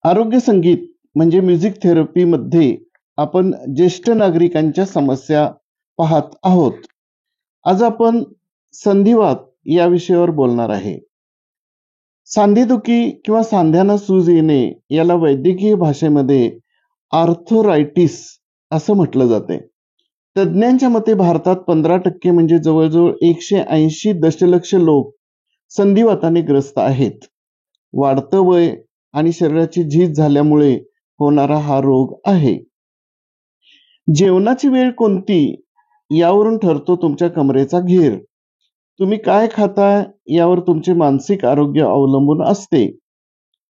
आरोग्य संगीत म्हणजे म्युझिक थेरपीमध्ये आपण ज्येष्ठ नागरिकांच्या समस्या पाहत आहोत. आज आपण संधिवात या विषयावर बोलणार आहे. सांधेदुखी किंवा सांध्यांना सूज येणे याला वैद्यकीय भाषेमध्ये आर्थरायटिस असं म्हटलं जाते. तज्ज्ञांच्या मते भारतात 15% म्हणजे जवळजवळ 180 दशलक्ष लोक संधिवाताने ग्रस्त आहेत. वाढतं वय आणि शरीराची झीज झाल्यामुळे होणारा हा रोग आहे. जेवणाची वेळ कोणती यावरून ठरतो तुमच्या कमरेचा घेर. तुम्ही काय खाताय यावर तुमचे मानसिक आरोग्य अवलंबून असते.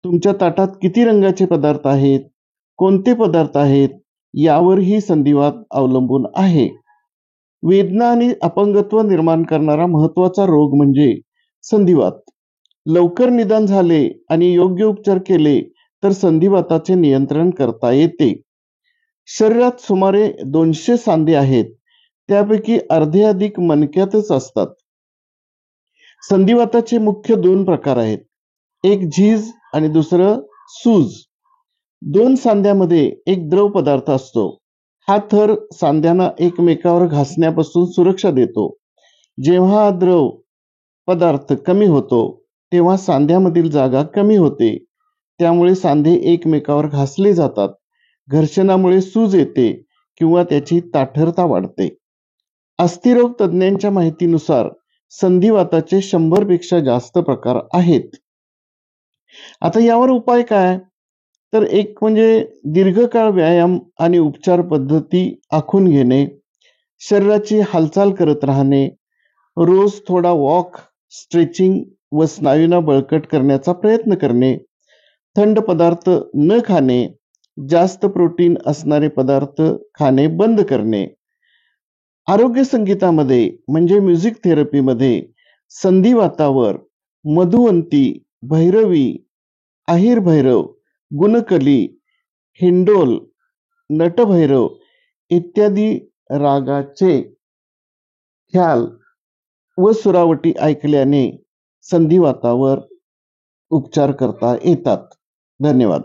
तुमच्या ताटात किती रंगाचे पदार्थ आहेत, कोणते पदार्थ आहेत यावर ही संधिवात अवलंबून आहे. वेदना आणि अपंगत्व निर्माण करणारा महत्वाचा रोग म्हणजे संधिवात. लवकर निदान झाले आणि योग्य उपचार केले तर संधिवाताचे नियंत्रण करता येते. शरीरात सुमारे 200 सांधे आहेत, त्यापैकी अर्धे अधिक मणक्यातच असतात. संधिवाताचे मुख्य 2 प्रकार आहेत, एक झीज आणि दुसरं सूज. 2 सांध्यामध्ये एक द्रव पदार्थ असतो. हा थर सांध्यांना एकमेकावर घासण्यापासून सुरक्षा देतो. जेव्हा हा द्रव पदार्थ कमी होतो तेव्हा सांध्यामधील जागा कमी होते, त्यामुळे सांधे एकमेकावर घासले जातात. घर्षणामुळे सूज येते किंवा त्याची ताठरता वाढते. अस्थिरोग तज्ज्ञांच्या माहितीनुसार संधिवाताचे 100 पेक्षा जास्त प्रकार आहेत. आता यावर उपाय काय? तर एक म्हणजे दीर्घकाळ व्यायाम आणि उपचार पद्धती आखून घेणे, शरीराची हालचाल करत राहणे, रोज थोडा वॉक, स्ट्रेचिंग व स्नायूंना बळकट करण्याचा प्रयत्न करणे, थंड पदार्थ न खाणे, जास्त प्रोटीन असणारे पदार्थ खाणे बंद करणे. आरोग्य संगीतामध्ये म्हणजे म्युझिक थेरपीमध्ये संधिवातावर मधुवंती, भैरवी, अहिर भैरव, गुणकली, हिंडोल, नटभैरव इत्यादी रागाचे ख्याल व सुरावटी ऐकल्याने संधिवातावर उपचार करता येतात. धन्यवाद.